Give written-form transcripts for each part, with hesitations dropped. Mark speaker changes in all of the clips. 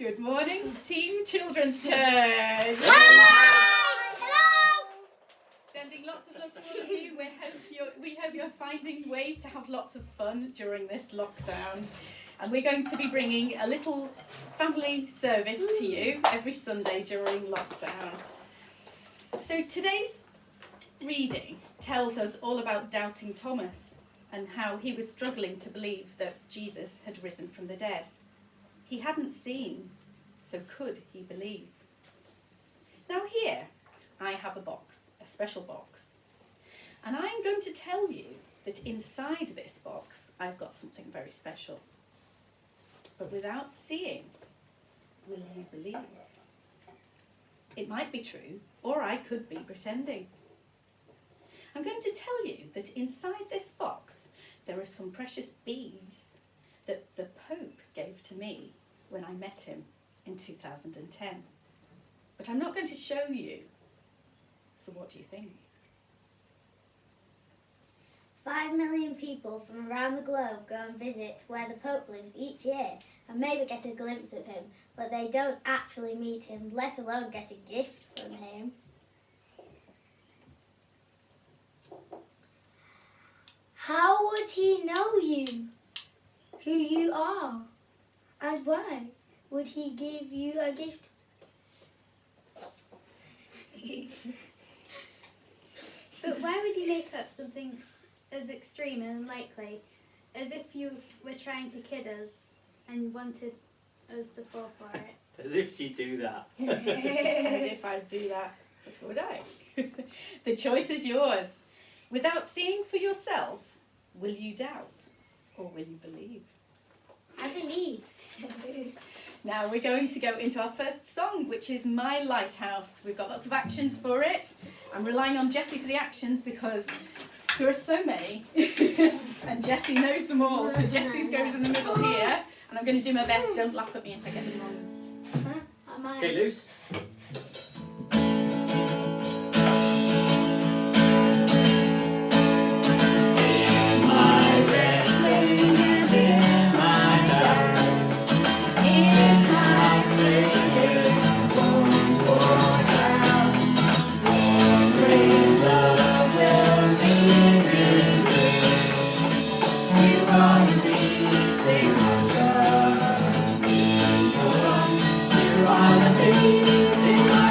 Speaker 1: Good morning, Team Children's Church.
Speaker 2: Hi! Hello!
Speaker 1: Sending lots of love to all of you. We hope you're finding ways to have lots of fun during this lockdown. And we're going to be bringing a little family service to you every Sunday during lockdown. So today's reading tells us all about doubting Thomas and how he was struggling to believe that Jesus had risen from the dead. He hadn't seen, so could he believe? Now here, I have a box, a special box. And I'm going to tell you that inside this box, I've got something very special. But without seeing, will you believe? It might be true, or I could be pretending. I'm going to tell you that inside this box, there are some precious beads that the Pope gave to me when I met him in 2010. But I'm not going to show you. So what do you think?
Speaker 2: 5 million people from around the globe go and visit where the Pope lives each year and maybe get a glimpse of him, but they don't actually meet him, let alone get a gift from him.
Speaker 3: How would he know you, who you are, and why would he give you a gift?
Speaker 4: But why would you make up something as extreme and unlikely, as if you were trying to kid us and wanted us to fall for it?
Speaker 5: As if you do that.
Speaker 1: As if I'd do that, but would I? The choice is yours. Without seeing for yourself, will you doubt or will you believe?
Speaker 3: I believe.
Speaker 1: Now we're going to go into our first song, which is My Lighthouse. We've got lots of actions for it. I'm relying on Jessie for the actions because there are so many and Jessie knows them all. So Jessie goes in the middle here and I'm going to do my best. Don't laugh at me if I get them wrong.
Speaker 5: Okay, Luce.
Speaker 6: Things in my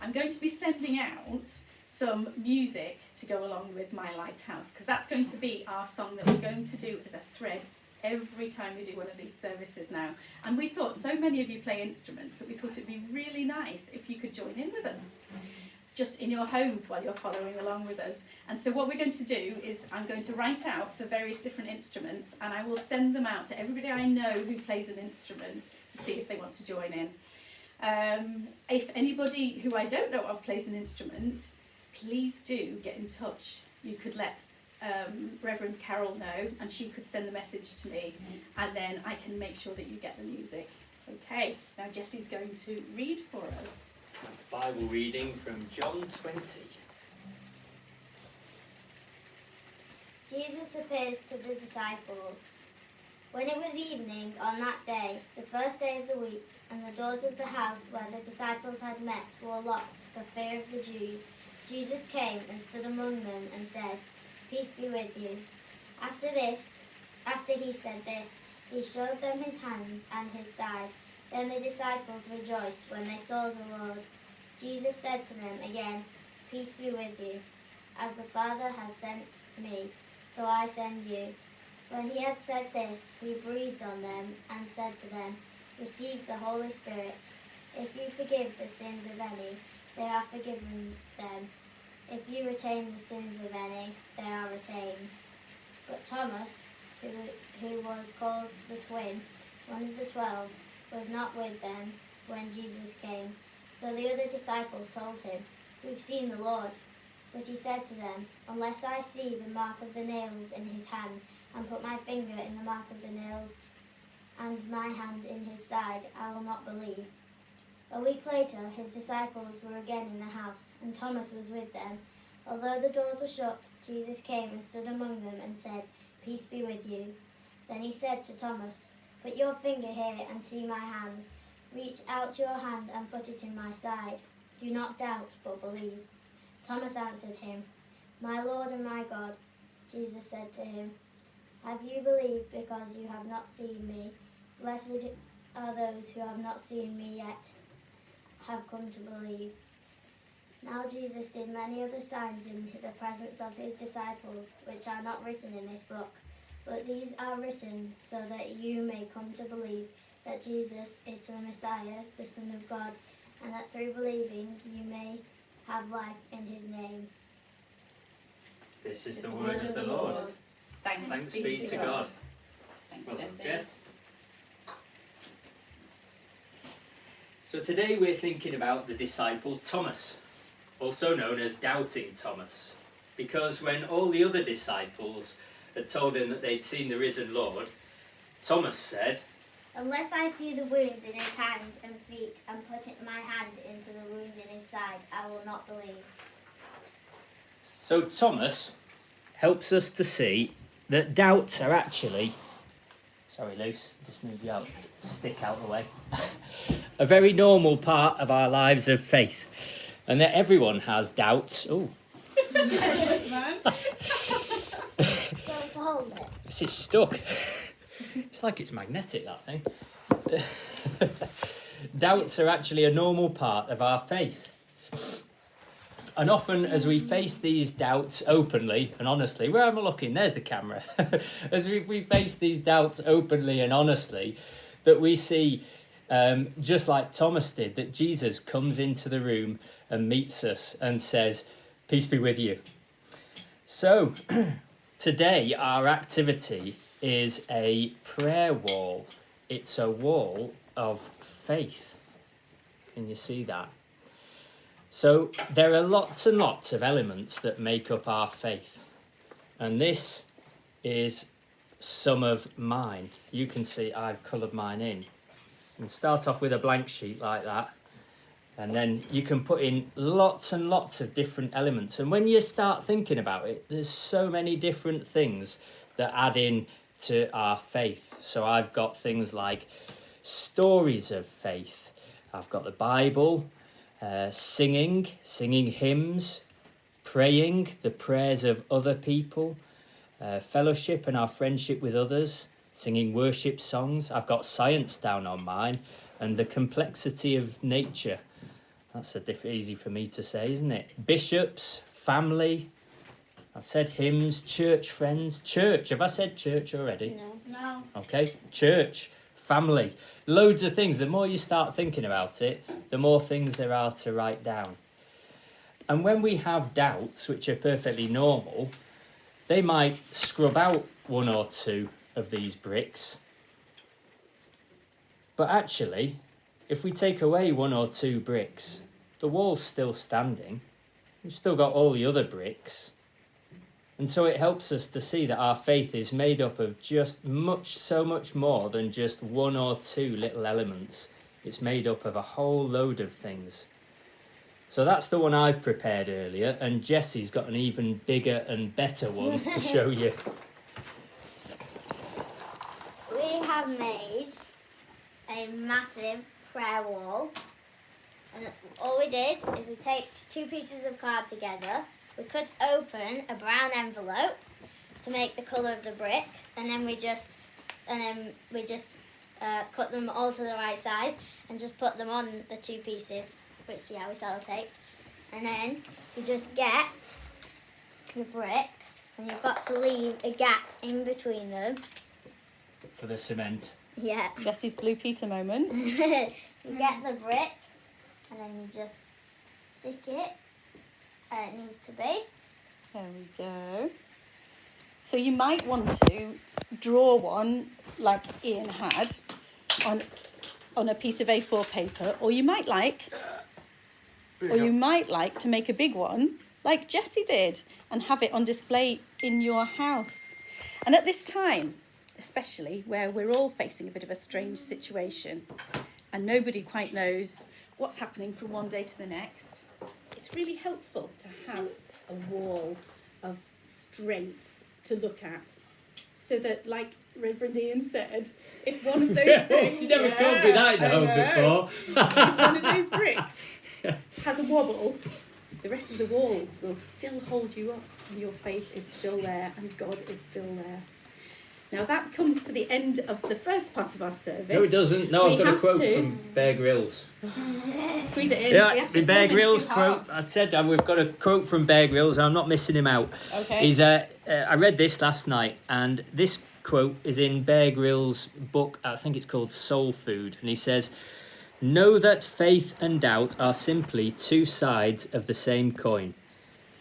Speaker 1: I'm going to be sending out some music to go along with My Lighthouse, because that's going to be our song that we're going to do as a thread every time we do one of these services now. And we thought so many of you play instruments that we thought it'd be really nice if you could join in with us, just in your homes while you're following along with us. And so what we're going to do is I'm going to write out the various different instruments, and I will send them out to everybody I know who plays an instrument to see if they want to join in. If anybody who I don't know of plays an instrument, please do get in touch. You could let Reverend Carol know, and she could send the message to me, and then I can make sure that you get the music. Okay, now Jessie's going to read for us.
Speaker 5: Bible reading from John 20.
Speaker 2: Jesus appears to the disciples. When it was evening on that day, the first day of the week, and the doors of the house where the disciples had met were locked for fear of the Jews, Jesus came and stood among them and said, "Peace be with you." After he said this, he showed them his hands and his side. Then the disciples rejoiced when they saw the Lord. Jesus said to them again, "Peace be with you. As the Father has sent me, so I send you." When he had said this, he breathed on them and said to them, "Receive the Holy Spirit. If you forgive the sins of any, they are forgiven them. If you retain the sins of any, they are retained." But Thomas, who was called the twin, one of the 12, was not with them when Jesus came. So the other disciples told him, "We've seen the Lord." But he said to them, "Unless I see the mark of the nails in his hands, and put my finger in the mark of the nails, and my hand in his side, I will not believe." A week later, his disciples were again in the house, and Thomas was with them. Although the doors were shut, Jesus came and stood among them and said, "Peace be with you." Then he said to Thomas, "Put your finger here and see my hands. Reach out your hand and put it in my side. Do not doubt, but believe." Thomas answered him, "My Lord and my God." Jesus said to him, "Have you believed because you have not seen me? Blessed are those who have not seen me yet have come to believe." Now Jesus did many other signs in the presence of his disciples, which are not written in this book, but these are written so that you may come to believe that Jesus is the Messiah, the Son of God, and that through believing you may have life in his name.
Speaker 5: This is the word of the Lord. Thanks be to God.
Speaker 1: Thanks,
Speaker 5: Well done,
Speaker 1: Jessie.
Speaker 5: Jess. So today we're thinking about the disciple Thomas, also known as Doubting Thomas, because when all the other disciples had told him that they'd seen the risen Lord, Thomas said,
Speaker 2: "Unless I see the wounds in his hand and feet and put my hand into the wounds in his side, I will not believe."
Speaker 5: So Thomas helps us to see that doubts are actually, sorry Luce, just move your stick out of the way, a very normal part of our lives of faith, and that everyone has doubts. Oh,
Speaker 1: Yes, man.
Speaker 2: Do you want to hold it?
Speaker 5: this is stuck. It's like it's magnetic, that thing. Doubts are actually a normal part of our faith. And often as we face these doubts openly and honestly, where am I looking? There's the camera. As we face these doubts openly and honestly, that we see, just like Thomas did, that Jesus comes into the room and meets us and says, "Peace be with you." So today our activity is a prayer wall. It's a wall of faith. Can you see that? So there are lots and lots of elements that make up our faith. And this is some of mine. You can see I've coloured mine in. And start off with a blank sheet like that. And then you can put in lots and lots of different elements. And when you start thinking about it, there's so many different things that add in to our faith. So I've got things like stories of faith. I've got the Bible, singing hymns, praying the prayers of other people, fellowship and our friendship with others, singing worship songs. I've got science down on mine, and the complexity of nature. That's easy for me to say, isn't it? Bishops, family. I've said hymns, church friends, church. Have I said church already?
Speaker 2: No.
Speaker 5: Okay, church, family, loads of things. The more you start thinking about it, the more things there are to write down. And when we have doubts, which are perfectly normal, they might scrub out one or two of these bricks. But actually, if we take away one or two bricks, the wall's still standing. We've still got all the other bricks. And so it helps us to see that our faith is made up of just so much more than just one or two little elements. It's made up of a whole load of things. So that's the one I've prepared earlier, and Jessie's got an even bigger and better one to show you.
Speaker 2: We have made a massive prayer wall. And all we did is we taped 2 pieces of card together. We cut open a brown envelope to make the colour of the bricks, and then we just cut them all to the right size and just put them on the 2 pieces, which we sellotaped. And then you just get the bricks, and you've got to leave a gap in between them.
Speaker 5: For the cement.
Speaker 2: Yeah.
Speaker 1: Jessie's Blue Peter moment.
Speaker 2: You get the brick, and then you just stick it where it needs to be.
Speaker 1: There we go. So you might want to draw one like Ian had on a piece of A4 paper, or you might like to make a big one like Jessie did and have it on display in your house. And at this time, especially where we're all facing a bit of a strange situation and nobody quite knows what's happening from one day to the next, it's really helpful to have a wall of strength to look at, so that, like Reverend Ian said, if one of those bricks...
Speaker 5: You never told me that in home before.
Speaker 1: If one of those bricks has a wobble, the rest of the wall will still hold you up, and your faith is still there, and God is still there. Now that comes to the end of the first part of our service.
Speaker 5: No, it doesn't. No, I've got a
Speaker 1: have
Speaker 5: quote
Speaker 1: to
Speaker 5: from Bear Grylls.
Speaker 1: Squeeze it in. We
Speaker 5: Yeah,
Speaker 1: have to
Speaker 5: the Bear
Speaker 1: film in
Speaker 5: Grylls
Speaker 1: 2
Speaker 5: quote.
Speaker 1: parts.
Speaker 5: I said we've got a quote from Bear Grylls. I'm not missing him out.
Speaker 1: Okay.
Speaker 5: He's I read this last night, and this quote is in Bear Grylls' book. I think it's called Soul Food, and he says, "Know that faith and doubt are simply 2 sides of the same coin.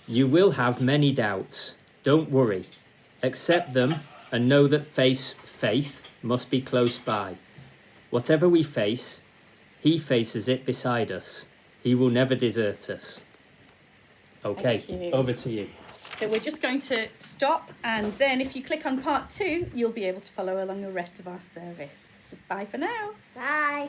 Speaker 5: You will have many doubts. Don't worry. Accept them and know that faith must be close by. Whatever we face, he faces it beside us. He will never desert us." Okay,
Speaker 1: Thank you.
Speaker 5: over to you.
Speaker 1: So we're just going to stop, and then if you click on part 2, you'll be able to follow along the rest of our service. So bye for now.
Speaker 2: Bye.